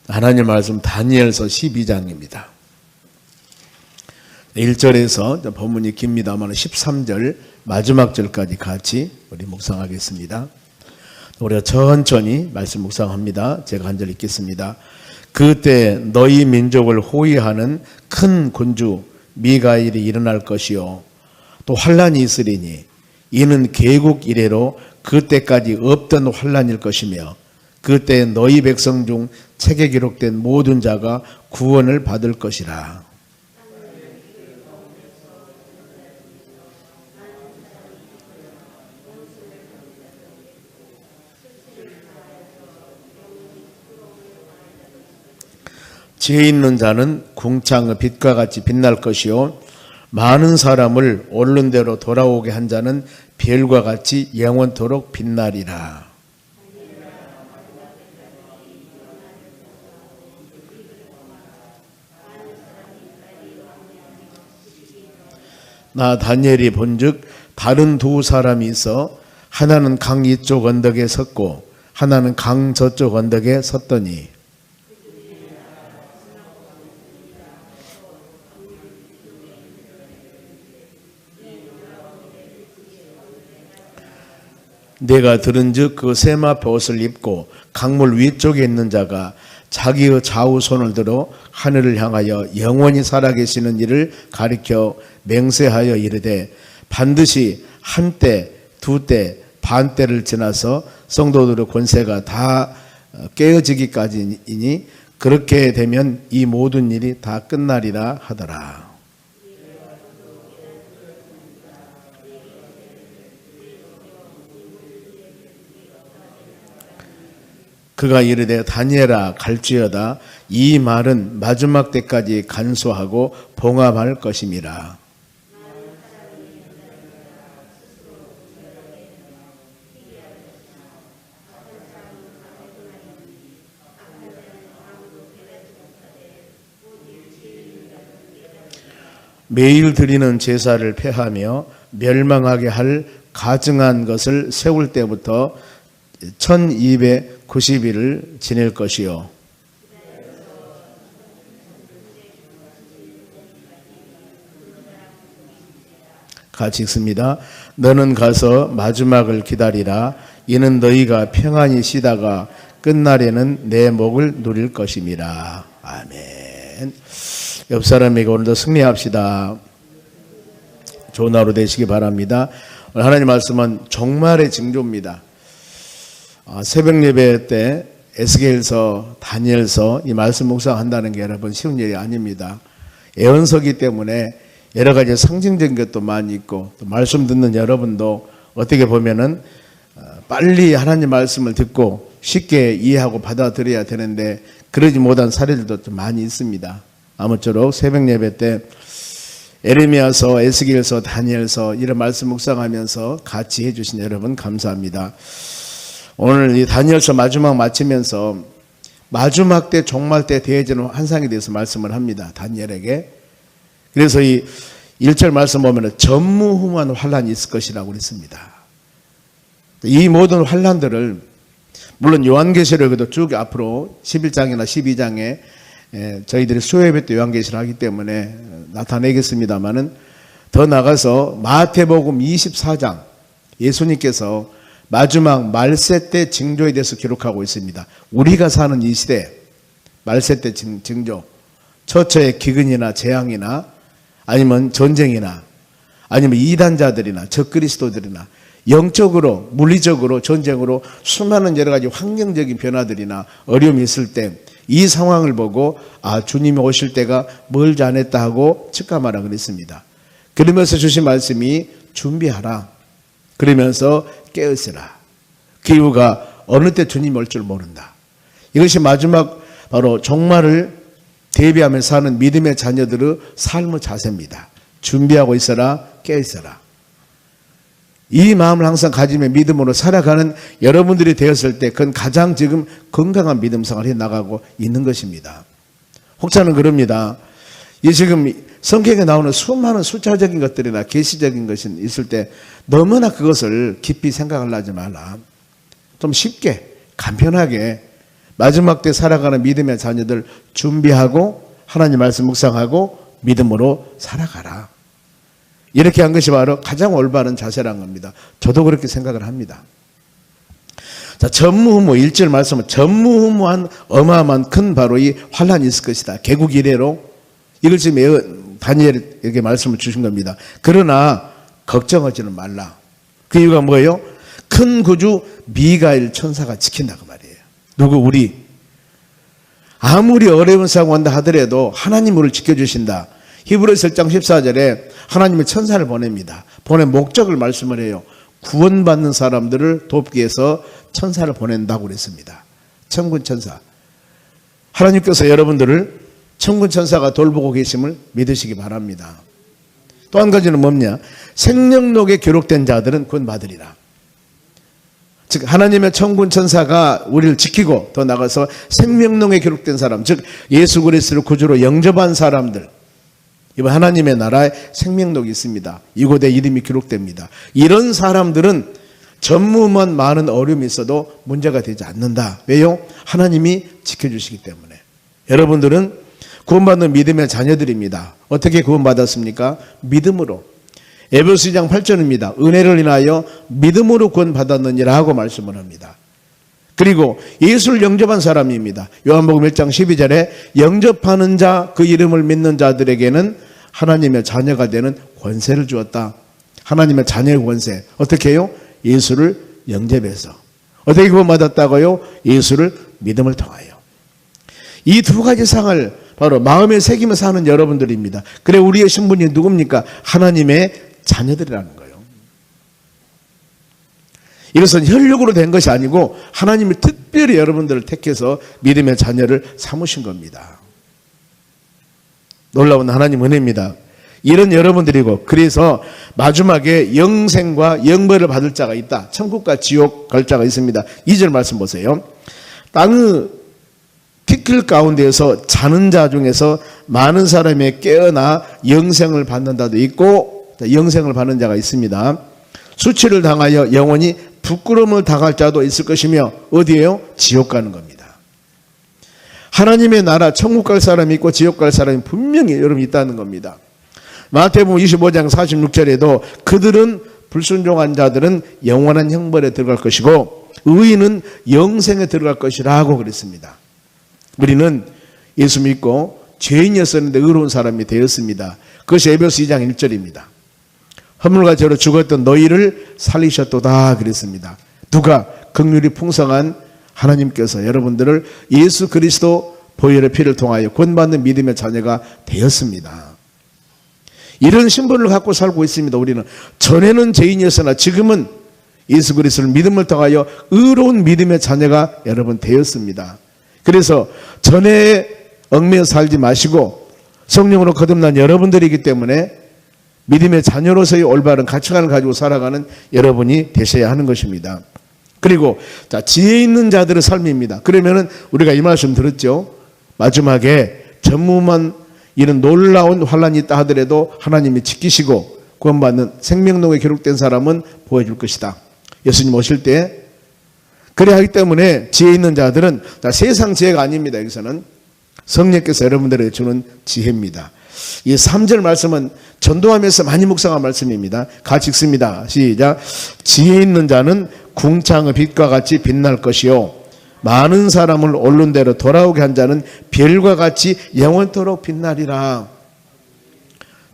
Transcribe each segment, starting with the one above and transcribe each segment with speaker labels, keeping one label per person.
Speaker 1: 하나님 말씀 다니엘서 12장입니다. 1절에서 본문이 깁니다만 13절 마지막 절까지 같이 우리 묵상하겠습니다. 우리가 천천히 말씀 묵상합니다. 제가 한 절 읽겠습니다. 그때 너희 민족을 호위하는 큰 군주 미가엘이 일어날 것이요 또 환란이 있으리니 이는 개국 이래로 그때까지 없던 환란일 것이며 그때 너희 백성 중 책에 기록된 모든 자가 구원을 받을 것이라. 지혜 있는 자는 궁창의 빛과 같이 빛날 것이요 많은 사람을 옳은 대로 돌아오게 한 자는 별과 같이 영원토록 빛나리라. 나 다니엘이 본즉 다른 두 사람이 있어 하나는 강 이쪽 언덕에 섰고 하나는 강 저쪽 언덕에 섰더니 내가 들은즉 그 세마포 옷을 입고 강물 위쪽에 있는 자가 자기의 좌우 손을 들어 하늘을 향하여 영원히 살아계시는 이를 가리켜 맹세하여 이르되 반드시 한때 두때 반때를 지나서 성도들의 권세가 다 깨어지기까지이니 그렇게 되면 이 모든 일이 다 끝나리라 하더라. 그가 이르되 다니엘아 갈지어다 이 말은 마지막 때까지 간수하고 봉합할 것임이라. 매일 드리는 제사를 폐하며 멸망하게 할 가증한 것을 세울 때부터 1290일을 지낼 것이요 같이 읽습니다. 너는 가서 마지막을 기다리라. 이는 너희가 평안히 쉬다가 끝날에는 내 목을 누릴 것임이라. 아멘. 옆 사람에게 오늘도 승리합시다. 좋은 하루 되시기 바랍니다. 오늘 하나님 말씀은 종말의 징조입니다. 새벽 예배 때 에스겔서, 다니엘서 이 말씀 묵상한다는 게 여러분 쉬운 일이 아닙니다. 예언서기 때문에 여러 가지 상징적인 것도 많이 있고 또 말씀 듣는 여러분도 어떻게 보면은 빨리 하나님 말씀을 듣고 쉽게 이해하고 받아들여야 되는데 그러지 못한 사례들도 좀 많이 있습니다. 아무쪼록 새벽 예배 때 에레미야서, 에스겔서, 다니엘서 이런 말씀 묵상하면서 같이 해주신 여러분 감사합니다. 오늘 이 다니엘서 마지막 마치면서 마지막 때 종말 때 대해지는 환상에 대해서 말씀을 합니다. 다니엘에게. 그래서 이 1절 말씀 보면 전무후무한 환란이 있을 것이라고 그랬습니다. 이 모든 환란들을 물론 요한계시록에도 쭉 앞으로 11장이나 12장에 저희들이 수요예배 때 요한계시를 하기 때문에 나타내겠습니다만은 더 나가서 마태복음 24장 예수님께서 마지막 말세 때 징조에 대해서 기록하고 있습니다. 우리가 사는 이 시대 말세 때 징조 처처의 기근이나 재앙이나 아니면 전쟁이나 아니면 이단자들이나 적그리스도들이나 영적으로 물리적으로 전쟁으로 수많은 여러 가지 환경적인 변화들이나 어려움이 있을 때 이 상황을 보고 주님이 오실 때가 멀지 않았다 하고 직감하라 그랬습니다. 그러면서 주신 말씀이 준비하라. 그러면서 깨어있으라. 그 이유가 어느 때 주님이 올 줄 모른다. 이것이 마지막 바로 종말을 대비하며 사는 믿음의 자녀들의 삶의 자세입니다. 준비하고 있어라. 깨어있어라. 이 마음을 항상 가지며 믿음으로 살아가는 여러분들이 되었을 때 그건 가장 지금 건강한 믿음 생활을 해나가고 있는 것입니다. 혹자는 그럽니다. 이 지금 성경에 나오는 수많은 숫자적인 것들이나 계시적인 것이 있을 때 너무나 그것을 깊이 생각을 하지 말라. 좀 쉽게 간편하게 마지막 때 살아가는 믿음의 자녀들 준비하고 하나님 말씀 묵상하고 믿음으로 살아가라. 이렇게 한 것이 바로 가장 올바른 자세라는 겁니다. 저도 그렇게 생각을 합니다. 자, 전무후무 1절 말씀은 전무후무한 어마어마한 큰 바로 이 환란이 있을 것이다. 개국 이래로 이걸 지금 다니엘에게 말씀을 주신 겁니다. 그러나 걱정하지는 말라. 그 이유가 뭐예요? 큰 구주 미가엘 천사가 지킨다 그 말이에요. 누구? 우리. 아무리 어려운 상황 온다 하더라도 하나님 우리를 지켜주신다. 히브리서 1장 14절에 하나님의 천사를 보냅니다. 보낸 목적을 말씀을 해요. 구원받는 사람들을 돕기 위해서 천사를 보낸다고 그랬습니다. 천군 천사. 하나님께서 여러분들을 천군 천사가 돌보고 계심을 믿으시기 바랍니다. 또 한 가지는 뭐냐? 생명록에 기록된 자들은 구원받으리라. 즉 하나님의 천군 천사가 우리를 지키고 더 나아가서 생명록에 기록된 사람, 즉 예수 그리스도를 구주로 영접한 사람들, 이번 하나님의 나라에 생명록이 있습니다. 이곳에 이름이 기록됩니다. 이런 사람들은 전무만 많은 어려움이 있어도 문제가 되지 않는다. 왜요? 하나님이 지켜주시기 때문에. 여러분들은 구원받는 믿음의 자녀들입니다. 어떻게 구원받았습니까? 믿음으로. 에베소 2장 8절입니다. 은혜를 인하여 믿음으로 구원받았느니라 하고 말씀을 합니다. 그리고 예수를 영접한 사람입니다. 요한복음 1장 12절에 영접하는 자, 그 이름을 믿는 자들에게는 하나님의 자녀가 되는 권세를 주었다. 하나님의 자녀의 권세. 어떻게 해요? 예수를 영접해서. 어떻게 구원받았다고요? 예수를 믿음을 통하여. 이 두 가지 상을 바로 마음에 새기며 사는 여러분들입니다. 그래 우리의 신분이 누굽니까? 하나님의 자녀들이라는 거예요. 이것은 혈육으로 된 것이 아니고 하나님이 특별히 여러분들을 택해서 믿음의 자녀를 삼으신 겁니다. 놀라운 하나님 은혜입니다. 이런 여러분들이고, 그래서 마지막에 영생과 영벌을 받을 자가 있다. 천국과 지옥 갈 자가 있습니다. 2절 말씀 보세요. 땅의 핏길 가운데에서 자는 자 중에서 많은 사람이 깨어나 영생을 받는 자도 있고, 영생을 받는 자가 있습니다. 수치를 당하여 영원히 부끄러움을 당할 자도 있을 것이며, 어디에요? 지옥 가는 겁니다. 하나님의 나라 천국 갈 사람이 있고 지옥 갈 사람이 분명히 여러분 있다는 겁니다. 마태복음 25장 46절에도 그들은 불순종한 자들은 영원한 형벌에 들어갈 것이고 의인은 영생에 들어갈 것이라고 그랬습니다. 우리는 예수 믿고 죄인이었었는데 의로운 사람이 되었습니다. 그것이 에베소 2장 1절입니다. 허물과 죄로 죽었던 너희를 살리셨도다 그랬습니다. 누가? 긍휼이 풍성한 하나님께서 여러분들을 예수 그리스도 보혈의 피를 통하여 구원받는 믿음의 자녀가 되었습니다. 이런 신분을 갖고 살고 있습니다. 우리는 전에는 죄인이었으나 지금은 예수 그리스도를 믿음을 통하여 의로운 믿음의 자녀가 여러분 되었습니다. 그래서 전에 얽매여 살지 마시고 성령으로 거듭난 여러분들이기 때문에 믿음의 자녀로서의 올바른 가치관을 가지고 살아가는 여러분이 되셔야 하는 것입니다. 그리고 자, 지혜 있는 자들의 삶입니다. 그러면은 우리가 이 말씀 들었죠. 마지막에 전무만 이런 놀라운 환란이 있다 하더라도 하나님이 지키시고 구원받는 생명록에 기록된 사람은 보여줄 것이다. 예수님 오실 때. 그래야 하기 때문에 지혜 있는 자들은 자, 세상 지혜가 아닙니다. 여기서는 성령께서 여러분들에게 주는 지혜입니다. 이 3절 말씀은 전도하면서 많이 묵상한 말씀입니다. 같이 읽습니다. 시작. 지혜 있는 자는 궁창의 빛과 같이 빛날 것이요 많은 사람을 옳은 대로 돌아오게 한 자는 별과 같이 영원토록 빛나리라.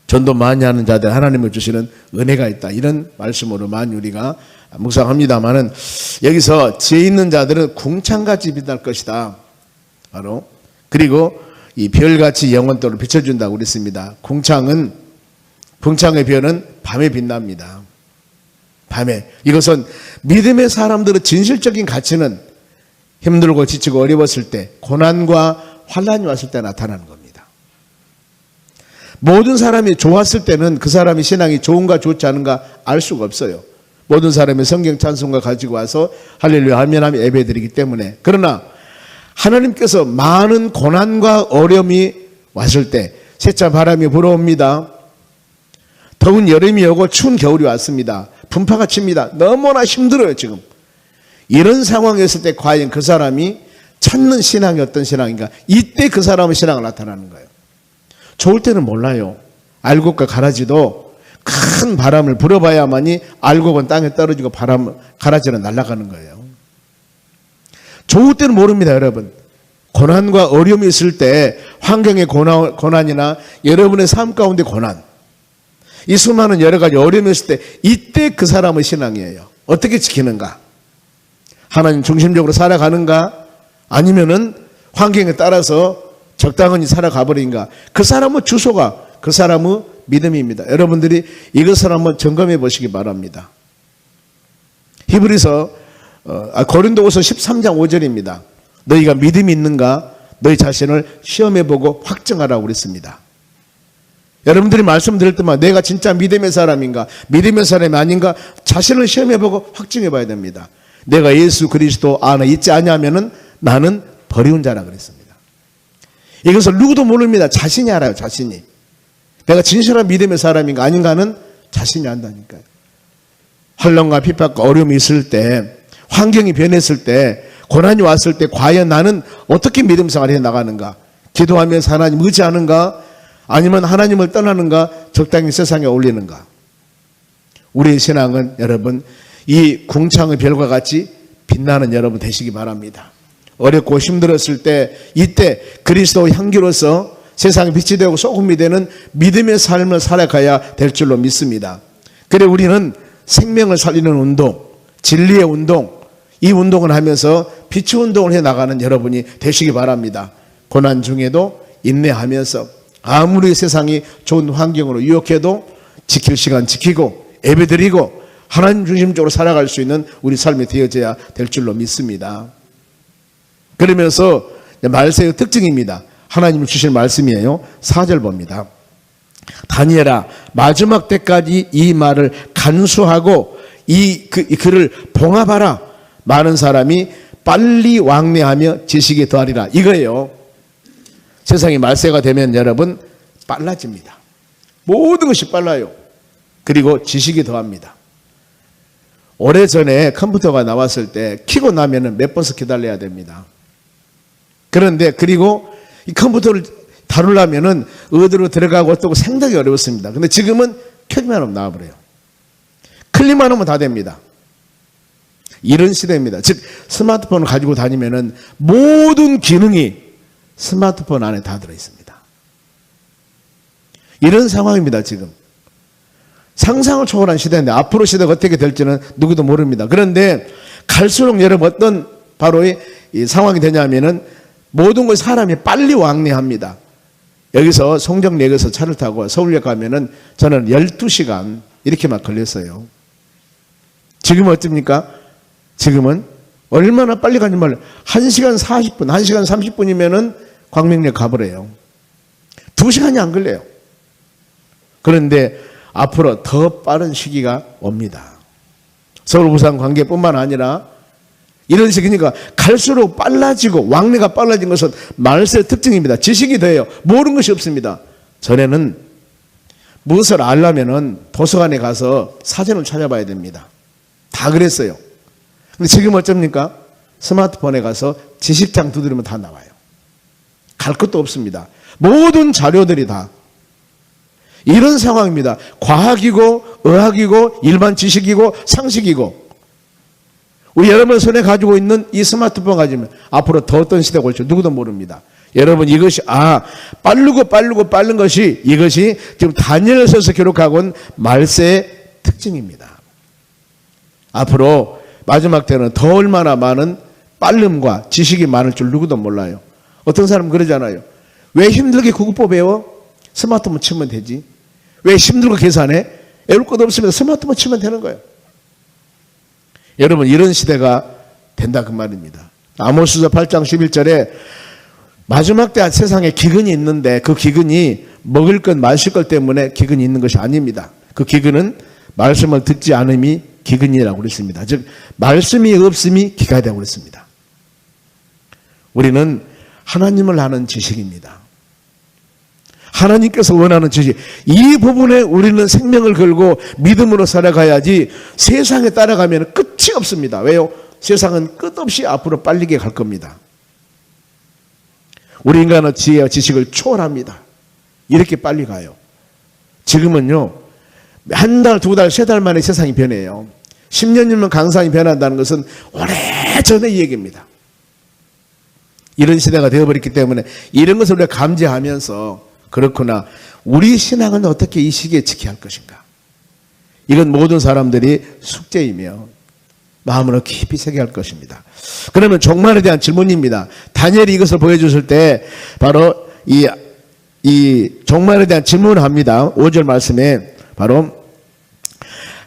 Speaker 1: 전도 많이 하는 자들 하나님을 주시는 은혜가 있다. 이런 말씀으로 많이 우리가 묵상합니다만은 여기서 지혜 있는 자들은 궁창같이 빛날 것이다. 바로 그리고 이 별같이 영원토록 비춰준다고 그랬습니다. 궁창의 별은 밤에 빛납니다. 밤에. 이것은 믿음의 사람들의 진실적인 가치는 힘들고 지치고 어려웠을 때, 고난과 환란이 왔을 때 나타나는 겁니다. 모든 사람이 좋았을 때는 그 사람이 신앙이 좋은가 좋지 않은가 알 수가 없어요. 모든 사람이 성경 찬송가 가지고 와서 할렐루야 하면 하며 예배드리기 때문에. 그러나 하나님께서 많은 고난과 어려움이 왔을 때 세차 바람이 불어옵니다. 더운 여름이 오고 추운 겨울이 왔습니다. 분파가 칩니다. 너무나 힘들어요 지금. 이런 상황에 있을 때 과연 그 사람이 찾는 신앙이 어떤 신앙인가? 이때 그 사람의 신앙을 나타나는 거예요. 좋을 때는 몰라요. 알곡과 가라지도 큰 바람을 불어봐야만이 알곡은 땅에 떨어지고 가라지는 날아가는 거예요. 좋을 때는 모릅니다, 여러분. 고난과 어려움이 있을 때, 환경의 고난이나 여러분의 삶 가운데 고난, 이 수많은 여러 가지 어려움이 있을 때, 이때 그 사람의 신앙이에요. 어떻게 지키는가? 하나님 중심적으로 살아가는가? 아니면은 환경에 따라서 적당히 살아가 버린가? 그 사람의 주소가 그 사람의 믿음입니다. 여러분들이 이것을 한번 점검해 보시기 바랍니다. 히브리서 고린도후서 13장 5절입니다. 너희가 믿음이 있는가? 너희 자신을 시험해 보고 확증하라고 그랬습니다. 여러분들이 말씀 들을 때만 내가 진짜 믿음의 사람인가? 믿음의 사람이 아닌가? 자신을 시험해 보고 확증해 봐야 됩니다. 내가 예수 그리스도 안에 있지 않냐면은 나는 버리운 자라 그랬습니다. 이것을 누구도 모릅니다. 자신이 알아요. 자신이. 내가 진실한 믿음의 사람인가 아닌가는 자신이 안다니까요. 환난과 핍박과 어려움이 있을 때, 환경이 변했을 때, 고난이 왔을 때 과연 나는 어떻게 믿음 생활을 해나가는가? 기도하면서 하나님 의지하는가? 아니면 하나님을 떠나는가? 적당히 세상에 올리는가? 우리의 신앙은 여러분 이 궁창의 별과 같이 빛나는 여러분 되시기 바랍니다. 어렵고 힘들었을 때 이때 그리스도 향기로서 세상에 빛이 되고 소금이 되는 믿음의 삶을 살아가야 될 줄로 믿습니다. 그래 우리는 생명을 살리는 운동, 진리의 운동, 이 운동을 하면서 빛의 운동을 해나가는 여러분이 되시기 바랍니다. 고난 중에도 인내하면서 아무리 세상이 좋은 환경으로 유혹해도 지킬 시간 지키고 예배드리고 하나님 중심적으로 살아갈 수 있는 우리 삶이 되어져야 될 줄로 믿습니다. 그러면서 말세의 특징입니다. 하나님이 주실 말씀이에요. 4절 봅니다. 다니엘아 마지막 때까지 이 말을 간수하고 이 글을 봉합하라. 많은 사람이 빨리 왕래하며 지식이 더하리라. 이거예요. 세상이 말세가 되면 여러분 빨라집니다. 모든 것이 빨라요. 그리고 지식이 더합니다. 오래전에 컴퓨터가 나왔을 때 키고 나면은 몇 번씩 기다려야 됩니다. 그런데 그리고 이 컴퓨터를 다루려면은 어디로 들어가고 어떻고 상당히 어려웠습니다. 근데 지금은 켜기만 하면 나와버려요. 클릭만 하면 다 됩니다. 이런 시대입니다. 즉 스마트폰을 가지고 다니면은 모든 기능이 스마트폰 안에 다 들어있습니다. 이런 상황입니다. 지금 상상을 초월한 시대인데 앞으로 시대가 어떻게 될지는 누구도 모릅니다. 그런데 갈수록 여러분 어떤 바로 이 상황이 되냐면은 모든 걸 사람이 빨리 왕래합니다. 여기서 송정역에서 차를 타고 서울역 가면은 저는 12시간 이렇게만 걸렸어요. 지금은 어떻습니까? 지금은 얼마나 빨리 가는지 몰라요. 1시간 40분, 1시간 30분이면은 광명역 가버려요. 2시간이 안 걸려요. 그런데 앞으로 더 빠른 시기가 옵니다. 서울 부산 관계뿐만 아니라 이런 식이니까 갈수록 빨라지고 왕래가 빨라진 것은 말세의 특징입니다. 지식이 돼요. 모르는 것이 없습니다. 전에는 무엇을 알려면은 도서관에 가서 사전을 찾아봐야 됩니다. 다 그랬어요. 근데 지금 어쩝니까? 스마트폰에 가서 지식장 두드리면 다 나와요. 갈 것도 없습니다. 모든 자료들이 다 이런 상황입니다. 과학이고 의학이고 일반 지식이고 상식이고 우리 여러분 손에 가지고 있는 이 스마트폰 가지면 앞으로 더 어떤 시대가 올지 누구도 모릅니다. 여러분 이것이 빠른 것이 이것이 지금 다니엘서에서 기록하고 온 말세의 특징입니다. 앞으로 마지막 때는 더 얼마나 많은 빠름과 지식이 많을 줄 누구도 몰라요. 어떤 사람은 그러잖아요. 왜 힘들게 국어법 배워? 스마트폰 치면 되지. 왜 힘들고 계산해? 애울 것도 없으면 스마트폰 치면 되는 거예요. 여러분 이런 시대가 된다 그 말입니다. 아모스서 8장 11절에 마지막 때 세상에 기근이 있는데 그 기근이 먹을 것 마실 것 때문에 기근이 있는 것이 아닙니다. 그 기근은 말씀을 듣지 않음이 기근이라고 그랬습니다. 즉 말씀이 없음이 기가 되고 그랬습니다. 우리는 하나님을 아는 지식입니다. 하나님께서 원하는 지식, 이 부분에 우리는 생명을 걸고 믿음으로 살아가야지 세상에 따라가면 끝이 없습니다. 왜요? 세상은 끝없이 앞으로 빨리게 갈 겁니다. 우리 인간의 지혜와 지식을 초월합니다. 이렇게 빨리 가요. 지금은요, 한 달, 두 달, 세 달 만에 세상이 변해요. 10년이면 강산이 변한다는 것은 오래전의 얘기입니다. 이런 시대가 되어버렸기 때문에 이런 것을 우리가 감지하면서 그렇구나, 우리 신앙은 어떻게 이 시기에 지켜야 할 것인가. 이건 모든 사람들이 숙제이며 마음으로 깊이 새겨야 할 것입니다. 그러면 종말에 대한 질문입니다. 다니엘이 이것을 보여줬을 때 바로 이 종말에 대한 질문을 합니다. 5절 말씀에 바로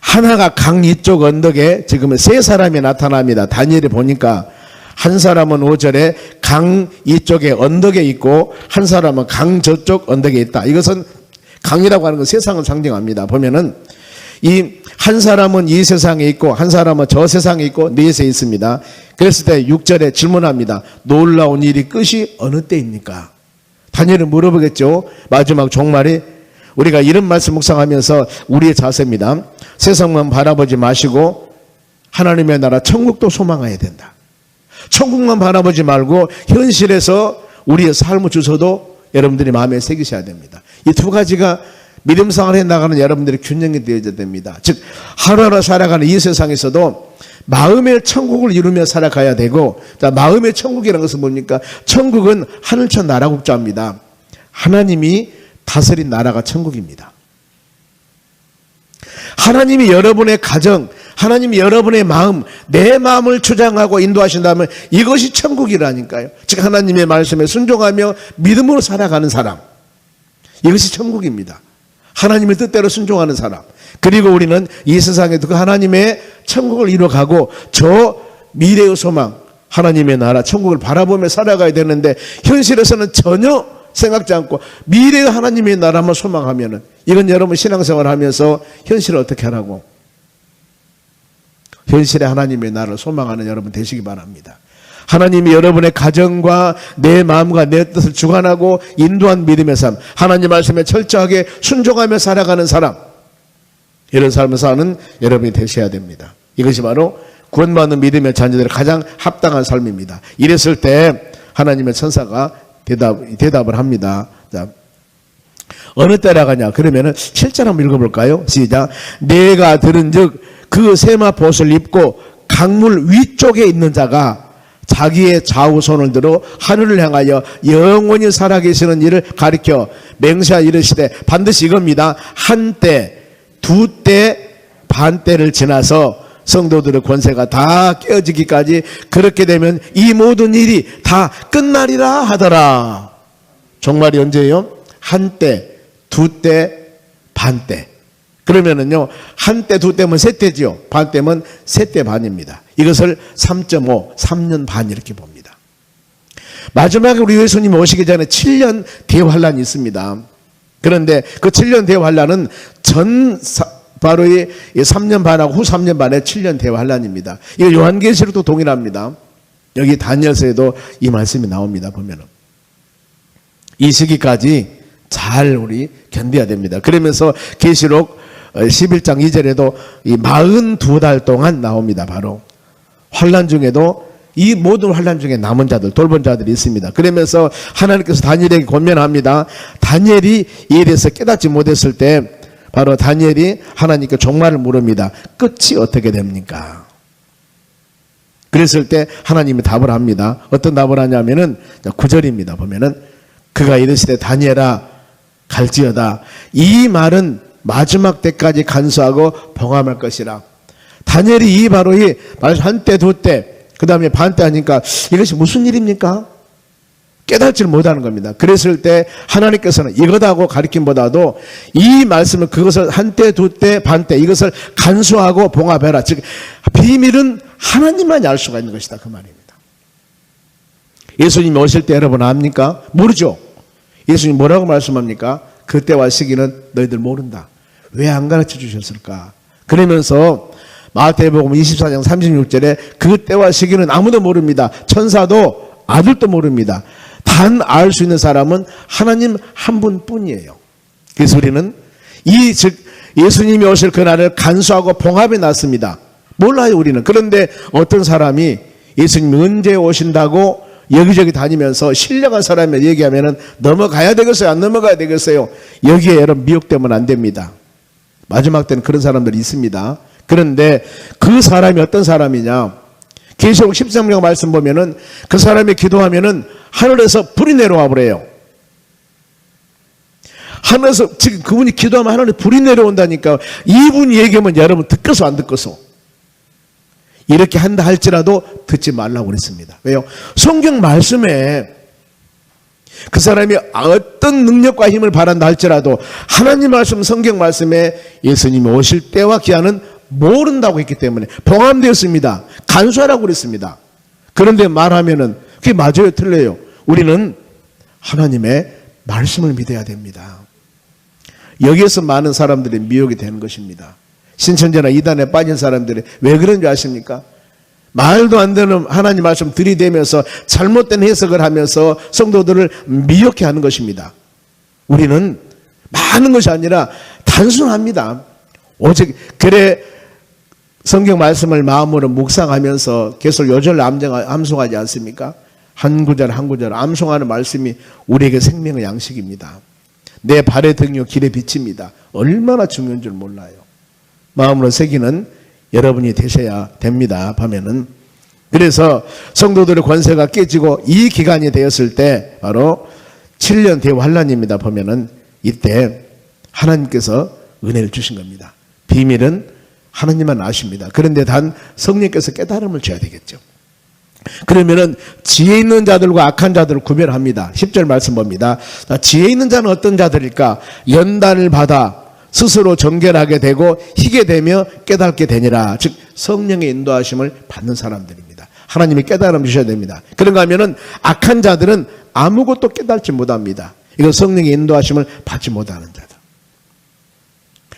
Speaker 1: 하나가 강 이쪽 언덕에 지금은 세 사람이 나타납니다. 다니엘이 보니까 한 사람은 5절에 강 이쪽에 언덕에 있고 한 사람은 강 저쪽 언덕에 있다. 이것은 강이라고 하는 건 세상을 상징합니다. 보면은 이 한 사람은 이 세상에 있고 한 사람은 저 세상에 있고 넷에 있습니다. 그랬을 때 6절에 질문합니다. 놀라운 일이 끝이 어느 때입니까? 다니엘은 물어보겠죠. 마지막 종말이 우리가 이런 말씀 묵상하면서 우리의 자세입니다. 세상만 바라보지 마시고 하나님의 나라 천국도 소망해야 된다. 천국만 바라보지 말고 현실에서 우리의 삶을 주셔도 여러분들이 마음에 새기셔야 됩니다. 이 두 가지가 믿음 생활을 해나가는 여러분들의 균형이 되어야 됩니다. 즉 하루하루 살아가는 이 세상에서도 마음의 천국을 이루며 살아가야 되고, 자, 마음의 천국이라는 것은 뭡니까? 천국은 하늘천 나라 국자입니다. 하나님이 다스린 나라가 천국입니다. 하나님이 여러분의 가정, 하나님이 여러분의 마음, 내 마음을 주장하고 인도하신다면 이것이 천국이라니까요. 즉 하나님의 말씀에 순종하며 믿음으로 살아가는 사람, 이것이 천국입니다. 하나님의 뜻대로 순종하는 사람. 그리고 우리는 이 세상에도 그 하나님의 천국을 이루어가고 저 미래의 소망, 하나님의 나라 천국을 바라보며 살아가야 되는데 현실에서는 전혀 생각지 않고 미래의 하나님의 나라만 소망하면은, 이건 여러분 신앙생활 하면서 현실을 어떻게 하라고? 현실의 하나님의 나라를 소망하는 여러분 되시기 바랍니다. 하나님이 여러분의 가정과 내 마음과 내 뜻을 주관하고 인도한 믿음의 삶, 하나님 말씀에 철저하게 순종하며 살아가는 사람, 이런 삶을 사는 여러분이 되셔야 됩니다. 이것이 바로 구원받는 믿음의 자녀들의 가장 합당한 삶입니다. 이랬을 때 하나님의 천사가 대답을 합니다. 자, 어느 때라 가냐? 그러면은 7절 한번 읽어볼까요? 시작. 내가 들은즉 그 세마포옷을 입고 강물 위쪽에 있는 자가 자기의 좌우 손을 들어 하늘을 향하여 영원히 살아계시는 이를 가리켜 맹세하 이르시되, 반드시 이겁니다. 한때, 두때, 반때를 지나서 성도들의 권세가 다 깨어지기까지, 그렇게 되면 이 모든 일이 다 끝나리라 하더라. 종말이 언제예요? 한때, 두때, 반때. 그러면은요, 한때, 두때면 세때지요. 반때면 세때 반입니다. 이것을 3.5, 3년 반 이렇게 봅니다. 마지막에 우리 예수님이 오시기 전에 7년 대환란이 있습니다. 그런데 그 7년 대환란은 바로 이 3년 반하고 후 3년 반에 7년 대환란입니다. 이거 요한계시록도 동일합니다. 여기 다니엘서에도 이 말씀이 나옵니다. 보면은 이 시기까지 잘 우리 견뎌야 됩니다. 그러면서 계시록 11장 2절에도 이 42달 동안 나옵니다. 바로 환란 중에도 이 모든 환란 중에 남은 자들, 돌본 자들이 있습니다. 그러면서 하나님께서 다니엘에게 권면합니다. 다니엘이 이에 대해서 깨닫지 못했을 때 바로 다니엘이 하나님께 종말을 물습니다. 끝이 어떻게 됩니까? 그랬을 때 하나님이 답을 합니다. 어떤 답을 하냐면은 9절입니다. 보면은 그가 이르시되 다니엘아 갈지어다. 이 말은 마지막 때까지 간수하고 봉함할 것이라. 다니엘이 바로 이 한때, 두때, 그 다음에 반때 하니까 이것이 무슨 일입니까? 깨닫지를 못하는 겁니다. 그랬을 때 하나님께서는 이거다고 가리킴보다도 이 말씀을, 그것을 한때, 두때, 반때, 이것을 간수하고 봉합해라. 즉 비밀은 하나님만이 알 수가 있는 것이다, 그 말입니다. 예수님이 오실 때 여러분 압니까? 모르죠. 예수님 뭐라고 말씀합니까? 그때와 시기는 너희들 모른다. 왜 안 가르쳐 주셨을까? 그러면서 마태복음 24장 36절에 그때와 시기는 아무도 모릅니다. 천사도 아들도 모릅니다. 단 알 수 있는 사람은 하나님 한 분뿐이에요. 그래서 우리는 즉 예수님이 오실 그날을 간수하고 봉합해 놨습니다. 몰라요, 우리는. 그런데 어떤 사람이 예수님이 언제 오신다고 여기저기 다니면서 신령한 사람이 얘기하면은 넘어가야 되겠어요? 안 넘어가야 되겠어요? 여기에 여러분 미혹되면 안 됩니다. 마지막 때는 그런 사람들이 있습니다. 그런데 그 사람이 어떤 사람이냐? 계시록 13장 말씀 보면은 그 사람이 기도하면은 하늘에서 불이 내려와 버려요. 하늘에서 지금 그분이 기도하면 하늘에 불이 내려온다니까. 이분이 얘기하면 여러분 듣고서 안 듣고서 이렇게 한다 할지라도 듣지 말라고 그랬습니다. 왜요? 성경 말씀에 그 사람이 어떤 능력과 힘을 바란다 할지라도 하나님 말씀, 성경 말씀에 예수님이 오실 때와 기한은 모른다고 했기 때문에 봉함되었습니다. 간수하라고 그랬습니다. 그런데 말하면은 그게 맞아요, 틀려요? 우리는 하나님의 말씀을 믿어야 됩니다. 여기에서 많은 사람들이 미혹이 되는 것입니다. 신천지나 이단에 빠진 사람들이 왜 그런 줄 아십니까? 말도 안 되는 하나님 말씀 들이대면서 잘못된 해석을 하면서 성도들을 미혹해 하는 것입니다. 우리는 많은 것이 아니라 단순합니다. 오직 그래 성경 말씀을 마음으로 묵상하면서 계속 요절 암송하지 않습니까? 한 구절 한 구절 암송하는 말씀이 우리에게 생명의 양식입니다. 내 발의 등이요 길의 빛입니다. 얼마나 중요한 줄 몰라요. 마음으로 새기는 여러분이 되셔야 됩니다. 밤에는. 그래서 성도들의 권세가 깨지고 이 기간이 되었을 때 바로 7년 대환란입니다. 보면은 이때 하나님께서 은혜를 주신 겁니다. 비밀은 하나님만 아십니다. 그런데 단 성령께서 깨달음을 줘야 되겠죠. 그러면은 지혜 있는 자들과 악한 자들을 구별합니다. 10절 말씀 봅니다. 지혜 있는 자는 어떤 자들일까? 연단을 받아 스스로 정결하게 되고 희게 되며 깨닫게 되니라. 즉 성령의 인도하심을 받는 사람들입니다. 하나님이 깨달음 주셔야 됩니다. 그런가 하면은 악한 자들은 아무것도 깨닫지 못합니다. 이건 성령의 인도하심을 받지 못하는 자다.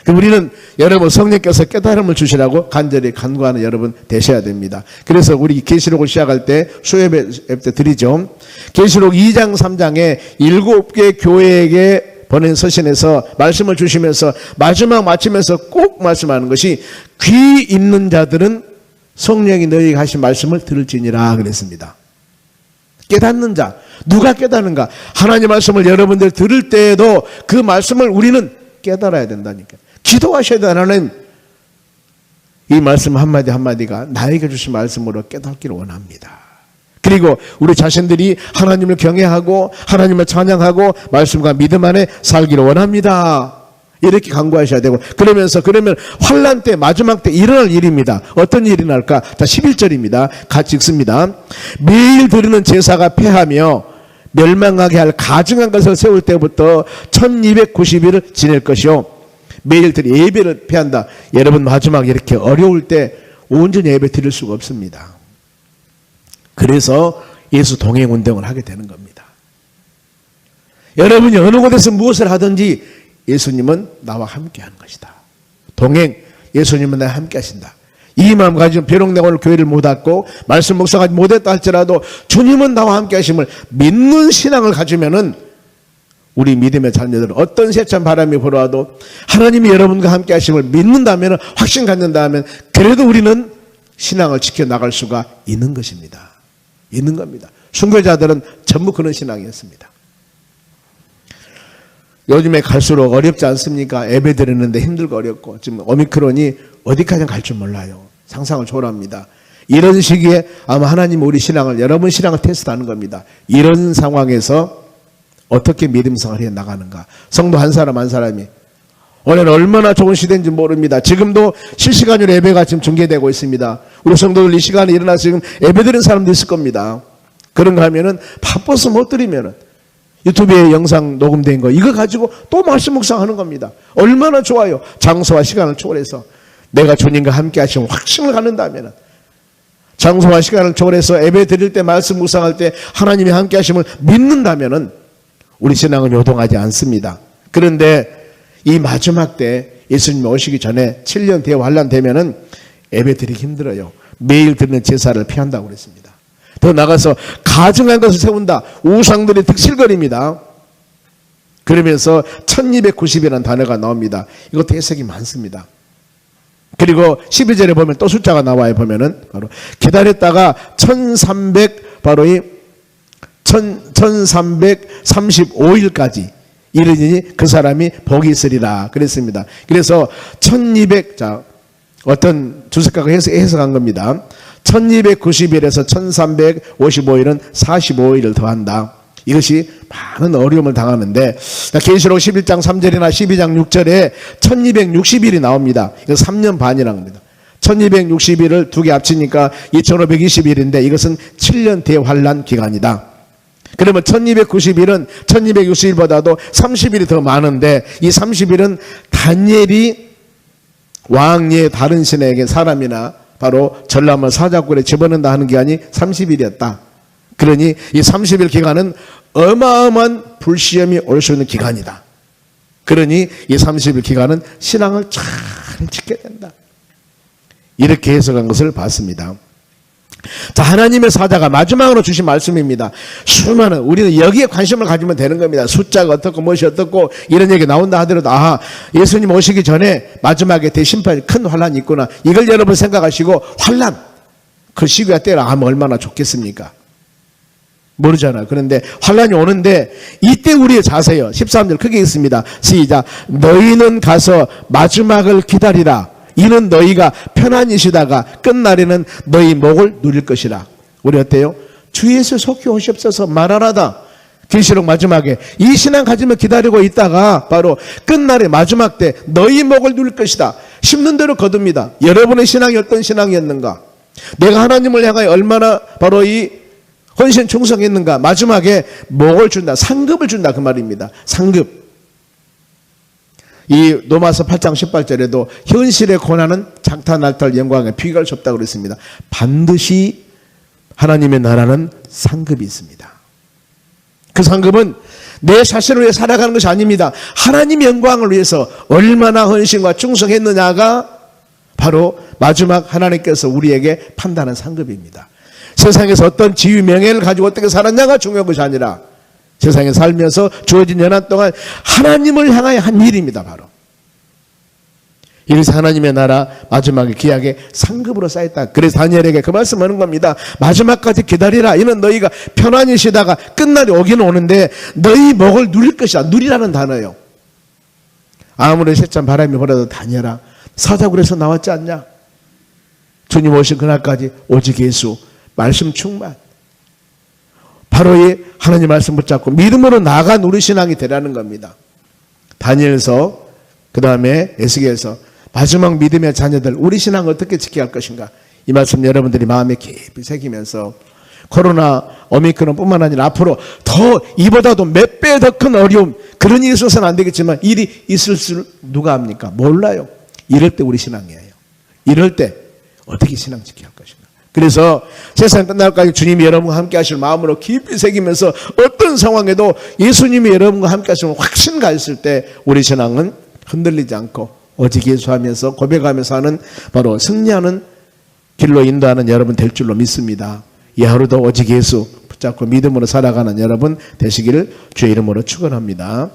Speaker 1: 우리는 여러분 성령께서 깨달음을 주시라고 간절히 간구하는 여러분 되셔야 됩니다. 그래서 우리 계시록을 시작할 때 수요예배 때 드리죠. 계시록 2장 3장에 7개 교회에게 보낸 서신에서 말씀을 주시면서 마지막 마치면서 꼭 말씀하는 것이 귀 있는 자들은 성령이 너희에게 하신 말씀을 들을지니라 그랬습니다. 깨닫는 자, 누가 깨닫는가? 하나님 말씀을 여러분들 들을 때에도 그 말씀을 우리는 깨달아야 된다니까. 기도하셔야 돼. 하나님 이 말씀 한마디 한마디가 나에게 주신 말씀으로 깨닫기를 원합니다. 그리고 우리 자신들이 하나님을 경외하고 하나님을 찬양하고 말씀과 믿음 안에 살기를 원합니다. 이렇게 간구하셔야 되고 그러면 환난 때 마지막 때 일어날 일입니다. 어떤 일이 날까? 자 11절입니다. 같이 읽습니다. 매일 드리는 제사가 패하며 멸망하게 할 가증한 것을 세울 때부터 1290일을 지낼 것이요 매일 예배를 패한다. 여러분 마지막 이렇게 어려울 때 온전히 예배 드릴 수가 없습니다. 그래서 예수 동행 운동을 하게 되는 겁니다. 여러분이 어느 곳에서 무엇을 하든지 예수님은 나와 함께 하는 것이다. 동행, 예수님은 나와 함께 하신다. 이 마음 가지고 비록 내가 오늘 교회를 못 왔고 말씀 묵상하지 못했다 할지라도 주님은 나와 함께 하심을 믿는 신앙을 가지면은 우리 믿음의 자녀들은 어떤 세찬 바람이 불어와도 하나님이 여러분과 함께 하심을 믿는다면 확신 갖는다면 그래도 우리는 신앙을 지켜나갈 수가 있는 것입니다. 있는 겁니다. 순교자들은 전부 그런 신앙이었습니다. 요즘에 갈수록 어렵지 않습니까? 예배 드리는데 힘들고 어렵고 지금 오미크론이 어디까지 갈 줄 몰라요. 상상을 초월합니다. 이런 시기에 아마 하나님 우리 신앙을 여러분 신앙을 테스트하는 겁니다. 이런 상황에서 어떻게 믿음 생활을 해 나가는가. 성도 한 사람 한 사람이 올해는 얼마나 좋은 시대인지 모릅니다. 지금도 실시간으로 예배가 지금 중계되고 있습니다. 우리 성도들 이 시간에 일어나서 지금 예배 드리는 사람도 있을 겁니다. 그런가 하면은 바빠서 못 드리면은 유튜브에 영상 녹음된 거 이거 가지고 또 말씀 묵상하는 겁니다. 얼마나 좋아요. 장소와 시간을 초월해서 내가 주님과 함께 하시면 확신을 갖는다면은 장소와 시간을 초월해서 예배 드릴 때 말씀 묵상할 때 하나님이 함께 하심을 믿는다면은 우리 신앙은 요동하지 않습니다. 그런데 이 마지막 때 예수님이 오시기 전에 7년 대환란 되면은 예배 드리기 힘들어요. 매일 드리는 제사를 피한다고 그랬습니다. 더 나가서 가증한 것을 세운다. 우상들이 득실거립니다. 그러면서 1290이라는 단어가 나옵니다. 이것도 해석이 많습니다. 그리고 12절에 보면 또 숫자가 나와요. 보면은 바로 기다렸다가 1300 바로 이 1335일까지 이르니 그 사람이 복이 있으리라 그랬습니다. 그래서 1200, 자, 어떤 주석가가 해석한 겁니다. 1290일에서 1355일은 45일을 더한다. 이것이 많은 어려움을 당하는데, 계시록 11장 3절이나 12장 6절에 1260일이 나옵니다. 이거 3년 반이라는 겁니다. 1260일을 두 개 합치니까 2520일인데 이것은 7년 대환란 기간이다. 그러면 1290일은 1260일보다도 30일이 더 많은데, 이 30일은 다니엘이 왕의 다른 신에게 사람이나 바로 전람을 사자굴에 집어넣는다 하는 기간이 30일이었다. 그러니 이 30일 기간은 어마어마한 불시험이 올 수 있는 기간이다. 그러니 이 30일 기간은 신앙을 잘 지켜야 된다. 이렇게 해석한 것을 봤습니다. 자, 하나님의 사자가 마지막으로 주신 말씀입니다. 수많은, 우리는 여기에 관심을 가지면 되는 겁니다. 숫자가 어떻고 무엇이 어떻고 이런 얘기 나온다 하더라도, 아하, 예수님 오시기 전에 마지막에 대심판 큰 환란이 있구나, 이걸 여러분 생각하시고, 환란, 그 시기가 때라 하면 얼마나 좋겠습니까? 모르잖아요. 그런데 환란이 오는데 이때 우리의 자세요. 13절 크게 읽습니다. 시작. 너희는 가서 마지막을 기다리라. 이는 너희가 편안히 쉬다가 끝날에는 너희 목을 누릴 것이라. 우리 어때요? 주 예수 속히 오시옵소서 말하라다. 계시록 마지막에 이 신앙 가지면 기다리고 있다가 바로 끝날에 마지막 때 너희 목을 누릴 것이다. 심는 대로 거둡니다. 여러분의 신앙이 어떤 신앙이었는가? 내가 하나님을 향하여 얼마나 바로 이 헌신 충성했는가? 마지막에 목을 준다. 상급을 준다. 그 말입니다. 상급. 이 로마서 8장 18절에도 현실의 고난은 장타 날탈 영광에 비교할 수 없다고 그랬습니다. 반드시 하나님의 나라는 상급이 있습니다. 그 상급은 내 자신을 위해 살아가는 것이 아닙니다. 하나님의 영광을 위해서 얼마나 헌신과 충성했느냐가 바로 마지막 하나님께서 우리에게 판단한 상급입니다. 세상에서 어떤 지위 명예를 가지고 어떻게 살았냐가 중요한 것이 아니라 세상에 살면서 주어진 연한 동안 하나님을 향하여 한 일입니다. 바로 이래서 하나님의 나라 마지막에 귀하게 상급으로 쌓였다. 그래서 다니엘에게 그 말씀하는 겁니다. 마지막까지 기다리라. 이는 너희가 편안히 쉬다가 끝날이 오기는 오는데 너희 목을 누릴 것이다. 누리라는 단어예요. 아무리 세찬 바람이 불어도 다니엘아, 사자굴에서 나왔지 않냐? 주님 오신 그날까지 오직 예수 말씀 충만. 바로 이 하나님 말씀 붙잡고 믿음으로 나아간 우리 신앙이 되라는 겁니다. 다니엘서, 그 다음에 에스겔서, 마지막 믿음의 자녀들, 우리 신앙을 어떻게 지켜야 할 것인가? 이 말씀 여러분들이 마음에 깊이 새기면서 코로나 오미크론 뿐만 아니라 앞으로 더 이보다도 몇 배 더 큰 어려움, 그런 일이 있어서는 안 되겠지만 일이 있을 줄 누가 압니까? 몰라요. 이럴 때 우리 신앙이에요. 이럴 때 어떻게 신앙 지켜야 할 것인가? 그래서 세상 끝날까지 주님이 여러분과 함께 하실 마음으로 깊이 새기면서 어떤 상황에도 예수님이 여러분과 함께 하시는 확신가 있을 때 우리 신앙은 흔들리지 않고 오직 예수하면서 고백하면서 하는 바로 승리하는 길로 인도하는 여러분 될 줄로 믿습니다. 이 하루도 오직 예수 붙잡고 믿음으로 살아가는 여러분 되시기를 주의 이름으로 축원합니다.